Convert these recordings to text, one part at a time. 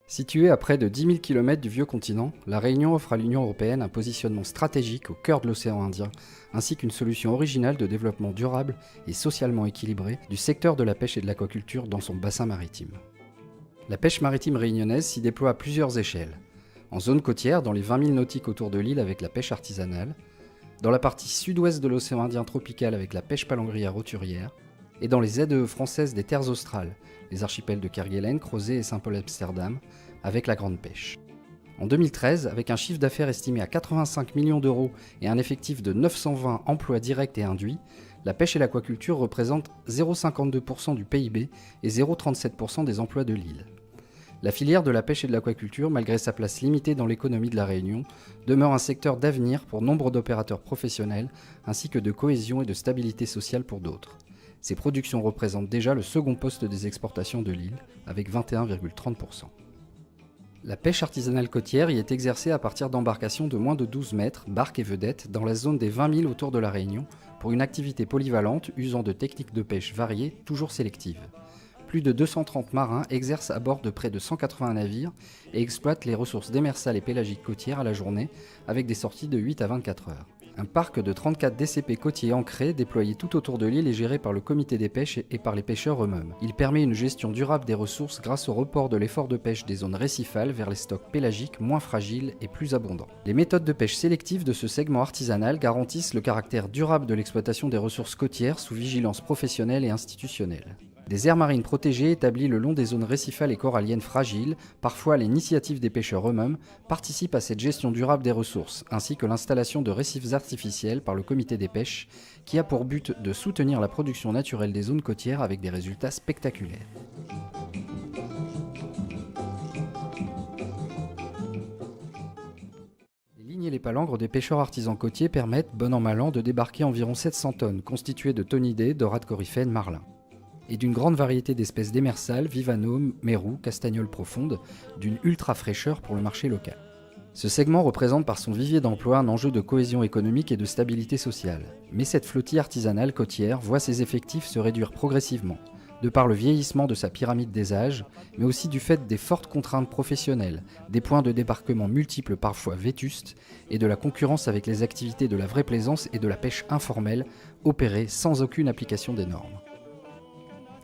Située à près de 10 000 km du vieux continent, la Réunion offre à l'Union européenne un positionnement stratégique au cœur de l'océan Indien, ainsi qu'une solution originale de développement durable et socialement équilibré du secteur de la pêche et de l'aquaculture dans son bassin maritime. La pêche maritime réunionnaise s'y déploie à plusieurs échelles. En zone côtière, dans les 20 000 nautiques autour de l'île avec la pêche artisanale, dans la partie sud-ouest de l'océan Indien tropical avec la pêche palangrière roturière, et dans les ZEE françaises des terres australes, les archipels de Kerguelen, Crozet et Saint-Paul-Amsterdam, avec la grande pêche. En 2013, avec un chiffre d'affaires estimé à 85 millions d'euros et un effectif de 920 emplois directs et induits, la pêche et l'aquaculture représentent 0,52% du PIB et 0,37% des emplois de l'île. La filière de la pêche et de l'aquaculture, malgré sa place limitée dans l'économie de la Réunion, demeure un secteur d'avenir pour nombre d'opérateurs professionnels, ainsi que de cohésion et de stabilité sociale pour d'autres. Ces productions représentent déjà le second poste des exportations de l'île, avec 21,30%. La pêche artisanale côtière y est exercée à partir d'embarcations de moins de 12 mètres, barques et vedettes, dans la zone des 20 000 autour de la Réunion, pour une activité polyvalente usant de techniques de pêche variées, toujours sélectives. Plus de 230 marins exercent à bord de près de 180 navires et exploitent les ressources démersales et pélagiques côtières à la journée, avec des sorties de 8 à 24 heures. Un parc de 34 DCP côtiers ancrés, déployés tout autour de l'île et géré par le comité des pêches et par les pêcheurs eux-mêmes. Il permet une gestion durable des ressources grâce au report de l'effort de pêche des zones récifales vers les stocks pélagiques moins fragiles et plus abondants. Les méthodes de pêche sélectives de ce segment artisanal garantissent le caractère durable de l'exploitation des ressources côtières sous vigilance professionnelle et institutionnelle. Des aires marines protégées établies le long des zones récifales et coralliennes fragiles, parfois à l'initiative des pêcheurs eux-mêmes, participent à cette gestion durable des ressources, ainsi que l'installation de récifs artificiels par le comité des pêches, qui a pour but de soutenir la production naturelle des zones côtières avec des résultats spectaculaires. Les lignes et les palangres des pêcheurs artisans côtiers permettent, bon an mal an, de débarquer environ 700 tonnes, constituées de tonidés, dorades coryphènes, marlins, et d'une grande variété d'espèces démersales, vivanaux, mérous, castagnoles profondes, d'une ultra fraîcheur pour le marché local. Ce segment représente par son vivier d'emploi un enjeu de cohésion économique et de stabilité sociale. Mais cette flottille artisanale côtière voit ses effectifs se réduire progressivement, de par le vieillissement de sa pyramide des âges, mais aussi du fait des fortes contraintes professionnelles, des points de débarquement multiples parfois vétustes, et de la concurrence avec les activités de la vraie plaisance et de la pêche informelle, opérées sans aucune application des normes.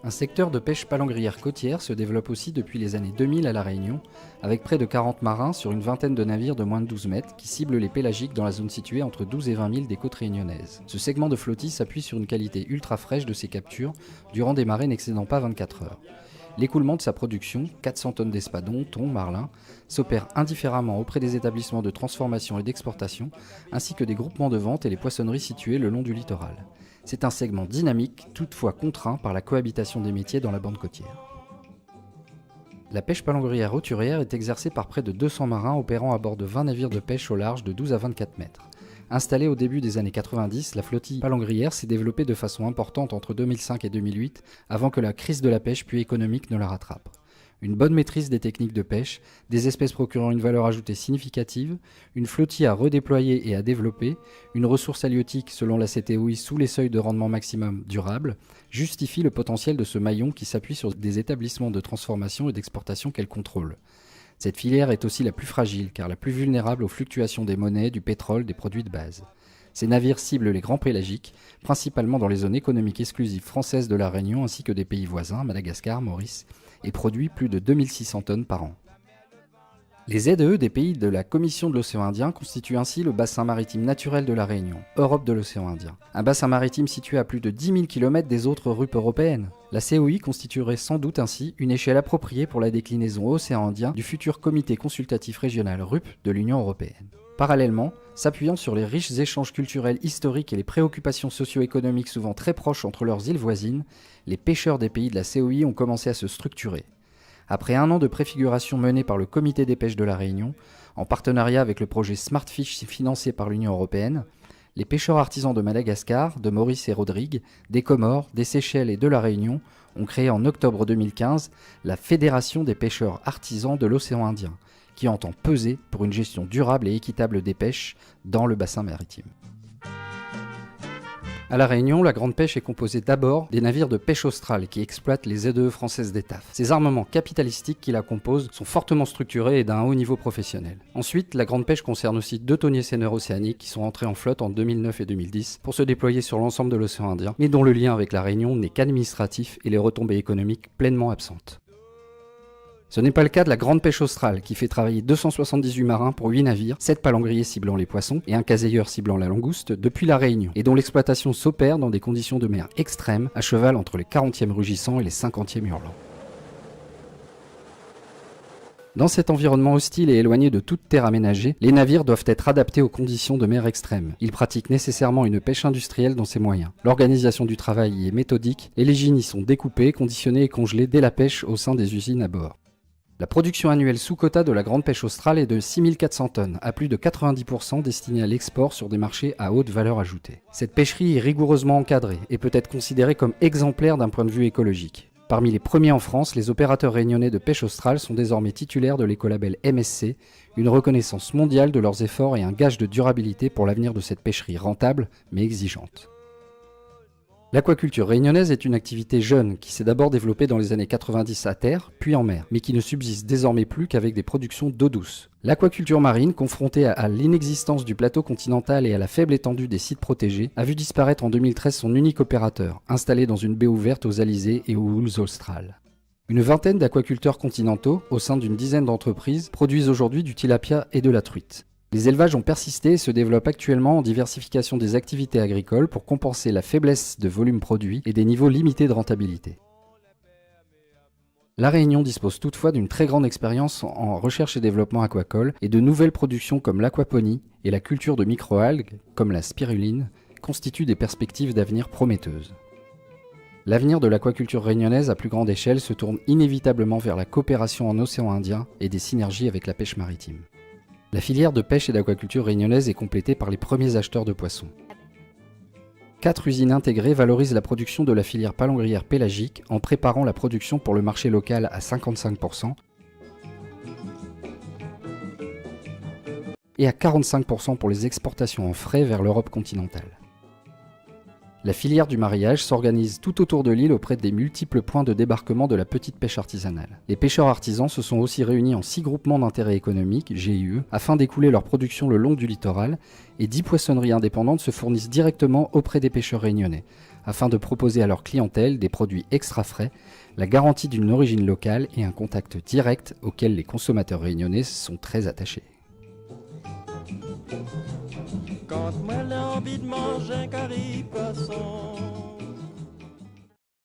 Un secteur de pêche palangrière côtière se développe aussi depuis les années 2000 à La Réunion, avec près de 40 marins sur une vingtaine de navires de moins de 12 mètres qui ciblent les pélagiques dans la zone située entre 12 et 20 000 des côtes réunionnaises. Ce segment de flottille s'appuie sur une qualité ultra fraîche de ses captures, durant des marées n'excédant pas 24 heures. L'écoulement de sa production, 400 tonnes d'espadons, thon, marlin, s'opère indifféremment auprès des établissements de transformation et d'exportation, ainsi que des groupements de vente et les poissonneries situées le long du littoral. C'est un segment dynamique, toutefois contraint par la cohabitation des métiers dans la bande côtière. La pêche palangrière roturière est exercée par près de 200 marins opérant à bord de 20 navires de pêche au large de 12 à 24 mètres. Installée au début des années 90, la flottille palangrière s'est développée de façon importante entre 2005 et 2008, avant que la crise de la pêche puis économique ne la rattrape. Une bonne maîtrise des techniques de pêche, des espèces procurant une valeur ajoutée significative, une flottille à redéployer et à développer, une ressource halieutique selon la CTOI sous les seuils de rendement maximum durable, justifient le potentiel de ce maillon qui s'appuie sur des établissements de transformation et d'exportation qu'elle contrôle. Cette filière est aussi la plus fragile car la plus vulnérable aux fluctuations des monnaies, du pétrole, des produits de base. Ces navires ciblent les grands pélagiques, principalement dans les zones économiques exclusives françaises de la Réunion ainsi que des pays voisins, Madagascar, Maurice, et produit plus de 2600 tonnes par an. Les ZEE des pays de la Commission de l'océan Indien constituent ainsi le bassin maritime naturel de la Réunion, Europe de l'océan Indien. Un bassin maritime situé à plus de 10 000 km des autres RUP européennes. La COI constituerait sans doute ainsi une échelle appropriée pour la déclinaison océan Indien du futur comité consultatif régional RUP de l'Union européenne. Parallèlement, s'appuyant sur les riches échanges culturels historiques et les préoccupations socio-économiques souvent très proches entre leurs îles voisines, les pêcheurs des pays de la COI ont commencé à se structurer. Après un an de préfiguration menée par le Comité des pêches de la Réunion, en partenariat avec le projet Smartfish financé par l'Union européenne, les pêcheurs artisans de Madagascar, de Maurice et Rodrigue, des Comores, des Seychelles et de la Réunion ont créé en octobre 2015 la Fédération des pêcheurs artisans de l'océan Indien, qui entend peser pour une gestion durable et équitable des pêches dans le bassin maritime. À La Réunion, la grande pêche est composée d'abord des navires de pêche australe qui exploitent les ZEE françaises d'Étaf. Ces armements capitalistiques qui la composent sont fortement structurés et d'un haut niveau professionnel. Ensuite, la grande pêche concerne aussi 2 tonniers seineurs océaniques qui sont entrés en flotte en 2009 et 2010 pour se déployer sur l'ensemble de l'océan Indien, mais dont le lien avec La Réunion n'est qu'administratif et les retombées économiques pleinement absentes. Ce n'est pas le cas de la grande pêche australe qui fait travailler 278 marins pour 8 navires, 7 palangriers ciblant les poissons et un caseilleur ciblant la langouste depuis La Réunion, et dont l'exploitation s'opère dans des conditions de mer extrêmes, à cheval entre les 40e rugissants et les 50e hurlants. Dans cet environnement hostile et éloigné de toute terre aménagée, les navires doivent être adaptés aux conditions de mer extrêmes. Ils pratiquent nécessairement une pêche industrielle dans ses moyens. L'organisation du travail y est méthodique, et les gîtes y sont découpés, conditionnés et congelés dès la pêche au sein des usines à bord. La production annuelle sous quota de la grande pêche australe est de 6400 tonnes, à plus de 90% destinée à l'export sur des marchés à haute valeur ajoutée. Cette pêcherie est rigoureusement encadrée et peut être considérée comme exemplaire d'un point de vue écologique. Parmi les premiers en France, les opérateurs réunionnais de pêche australe sont désormais titulaires de l'écolabel MSC, une reconnaissance mondiale de leurs efforts et un gage de durabilité pour l'avenir de cette pêcherie rentable mais exigeante. L'aquaculture réunionnaise est une activité jeune qui s'est d'abord développée dans les années 90 à terre, puis en mer, mais qui ne subsiste désormais plus qu'avec des productions d'eau douce. L'aquaculture marine, confrontée à l'inexistence du plateau continental et à la faible étendue des sites protégés, a vu disparaître en 2013 son unique opérateur, installé dans une baie ouverte aux alizés et aux houles australes. Une vingtaine d'aquaculteurs continentaux, au sein d'une dizaine d'entreprises, produisent aujourd'hui du tilapia et de la truite. Les élevages ont persisté et se développent actuellement en diversification des activités agricoles pour compenser la faiblesse de volume produit et des niveaux limités de rentabilité. La Réunion dispose toutefois d'une très grande expérience en recherche et développement aquacole et de nouvelles productions comme l'aquaponie et la culture de microalgues, comme la spiruline, constituent des perspectives d'avenir prometteuses. L'avenir de l'aquaculture réunionnaise à plus grande échelle se tourne inévitablement vers la coopération en océan Indien et des synergies avec la pêche maritime. La filière de pêche et d'aquaculture réunionnaise est complétée par les premiers acheteurs de poissons. 4 usines intégrées valorisent la production de la filière palangrière pélagique en préparant la production pour le marché local à 55% et à 45% pour les exportations en frais vers l'Europe continentale. La filière du marillage s'organise tout autour de l'île auprès des multiples points de débarquement de la petite pêche artisanale. Les pêcheurs artisans se sont aussi réunis en 6 groupements d'intérêt économique, GIE, afin d'écouler leur production le long du littoral, et 10 poissonneries indépendantes se fournissent directement auprès des pêcheurs réunionnais, afin de proposer à leur clientèle des produits extra frais, la garantie d'une origine locale et un contact direct auquel les consommateurs réunionnais sont très attachés. Quand moi j'ai envie de manger un curry poisson,